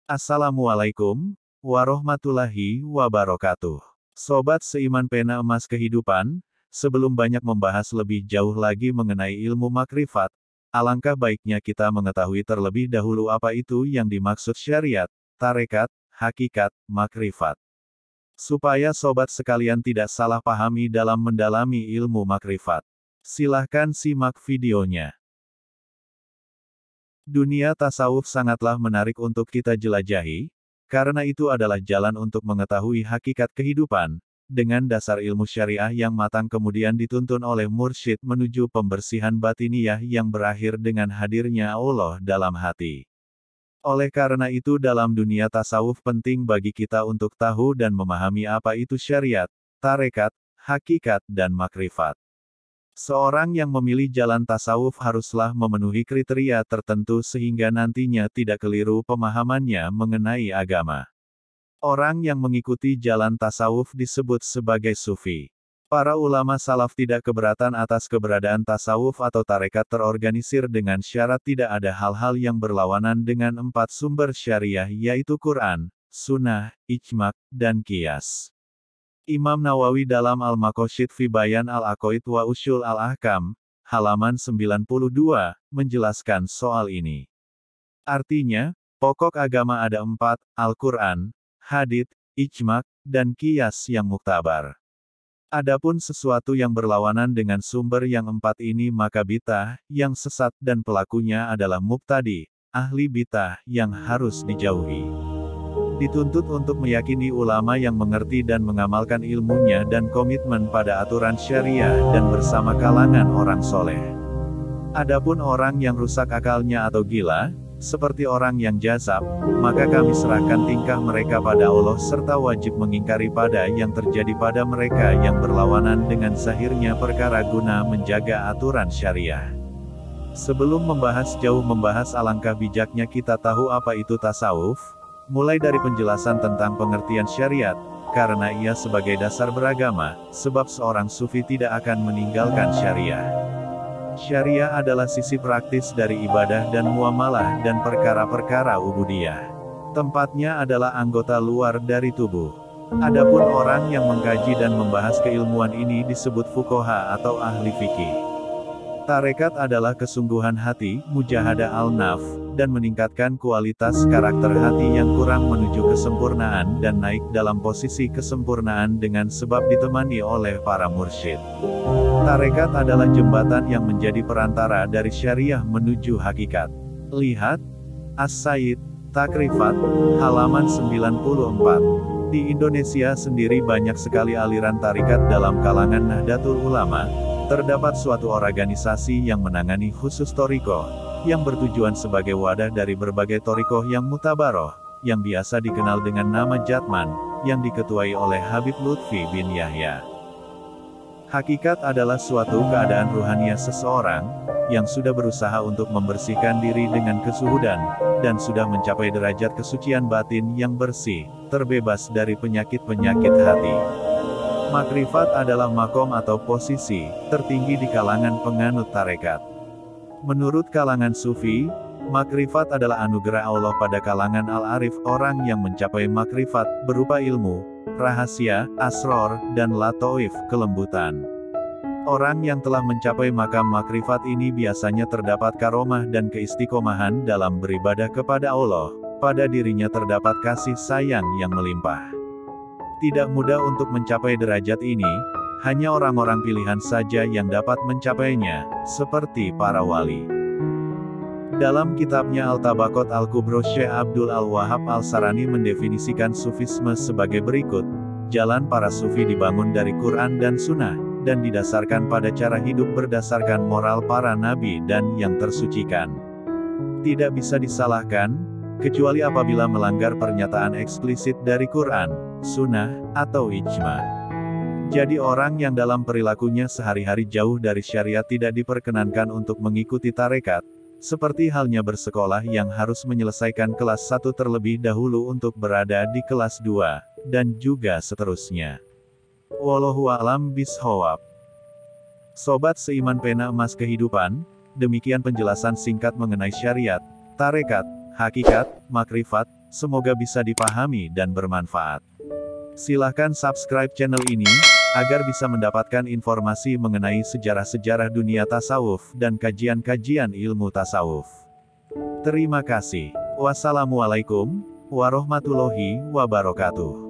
Assalamualaikum warahmatullahi wabarakatuh. Sobat seiman pena emas kehidupan, sebelum banyak membahas lebih jauh lagi mengenai ilmu makrifat, alangkah baiknya kita mengetahui terlebih dahulu apa itu yang dimaksud syariat, tarekat, hakikat, makrifat. Supaya sobat sekalian tidak salah pahami dalam mendalami ilmu makrifat. Silahkan simak videonya. Dunia tasawuf sangatlah menarik untuk kita jelajahi, karena itu adalah jalan untuk mengetahui hakikat kehidupan, dengan dasar ilmu syariah yang matang kemudian dituntun oleh mursyid menuju pembersihan batiniyah yang berakhir dengan hadirnya Allah dalam hati. Oleh karena itu dalam dunia tasawuf penting bagi kita untuk tahu dan memahami apa itu syariat, tarekat, hakikat dan makrifat. Seorang yang memilih jalan tasawuf haruslah memenuhi kriteria tertentu sehingga nantinya tidak keliru pemahamannya mengenai agama. Orang yang mengikuti jalan tasawuf disebut sebagai sufi. Para ulama salaf tidak keberatan atas keberadaan tasawuf atau tarekat terorganisir dengan syarat tidak ada hal-hal yang berlawanan dengan 4 sumber syariah yaitu Quran, Sunnah, Ijma', dan Qiyas. Imam Nawawi dalam Al-Maqasid fi Bayan Al-Aqaid wa Ushul Al-Ahkam, halaman 92, menjelaskan soal ini. Artinya, pokok agama ada 4, Al-Quran, Hadits, Ijma', dan Qiyas yang muktabar. Adapun sesuatu yang berlawanan dengan sumber yang 4 ini maka bid'ah, yang sesat dan pelakunya adalah mubtadi, ahli bid'ah yang harus dijauhi. Dituntut untuk meyakini ulama yang mengerti dan mengamalkan ilmunya dan komitmen pada aturan syariah dan bersama kalangan orang soleh. Adapun orang yang rusak akalnya atau gila, seperti orang yang jazab, maka kami serahkan tingkah mereka pada Allah serta wajib mengingkari pada yang terjadi pada mereka yang berlawanan dengan zahirnya perkara guna menjaga aturan syariah. Sebelum membahas alangkah bijaknya kita tahu apa itu tasawuf, mulai dari penjelasan tentang pengertian syariat, karena ia sebagai dasar beragama, sebab seorang sufi tidak akan meninggalkan syariah. Syariah adalah sisi praktis dari ibadah dan muamalah dan perkara-perkara ubudiyah. Tempatnya adalah anggota luar dari tubuh. Adapun orang yang mengkaji dan membahas keilmuan ini disebut fuqaha atau ahli fikih. Tarekat adalah kesungguhan hati, mujahadah al-nafs, dan meningkatkan kualitas karakter hati yang kurang menuju kesempurnaan dan naik dalam posisi kesempurnaan dengan sebab ditemani oleh para mursyid. Tarekat adalah jembatan yang menjadi perantara dari syariah menuju hakikat. Lihat, As-Sayyid, Takrifat, halaman 94. Di Indonesia sendiri banyak sekali aliran tarekat dalam kalangan Nahdlatul Ulama. Terdapat suatu organisasi yang menangani khusus thariqah, yang bertujuan sebagai wadah dari berbagai thariqah yang mutabaroh, yang biasa dikenal dengan nama Jatman, yang diketuai oleh Habib Lutfi bin Yahya. Hakikat adalah suatu keadaan ruhaniah seseorang, yang sudah berusaha untuk membersihkan diri dengan kesuhudan, dan sudah mencapai derajat kesucian batin yang bersih, terbebas dari penyakit-penyakit hati. Makrifat adalah makom atau posisi tertinggi di kalangan penganut tarekat. Menurut kalangan sufi, makrifat adalah anugerah Allah pada kalangan al-arif, orang yang mencapai makrifat berupa ilmu, rahasia, asror, dan latoif, kelembutan. Orang yang telah mencapai makam makrifat ini biasanya terdapat karomah dan keistiqomahan dalam beribadah kepada Allah. Pada dirinya terdapat kasih sayang yang melimpah. Tidak mudah untuk mencapai derajat ini, hanya orang-orang pilihan saja yang dapat mencapainya, seperti para wali. Dalam kitabnya Al-Tabaqat Al-Kubro, Syekh Abdul Al-Wahhab Al-Sarani mendefinisikan sufisme sebagai berikut: jalan para sufi dibangun dari Quran dan Sunnah, dan didasarkan pada cara hidup berdasarkan moral para nabi dan yang tersucikan. Tidak bisa disalahkan, kecuali apabila melanggar pernyataan eksplisit dari Quran, Sunnah, atau Ijma'. Jadi orang yang dalam perilakunya sehari-hari jauh dari syariat tidak diperkenankan untuk mengikuti tarekat, seperti halnya bersekolah yang harus menyelesaikan kelas 1 terlebih dahulu untuk berada di kelas 2, dan juga seterusnya. Wallahu a'lam bishawab. Sobat seiman pena emas kehidupan, demikian penjelasan singkat mengenai syariat, tarekat, hakikat, makrifat. Semoga bisa dipahami dan bermanfaat. Silahkan subscribe channel ini, agar bisa mendapatkan informasi mengenai sejarah-sejarah dunia tasawuf dan kajian-kajian ilmu tasawuf. Terima kasih. Wassalamualaikum warahmatullahi wabarakatuh.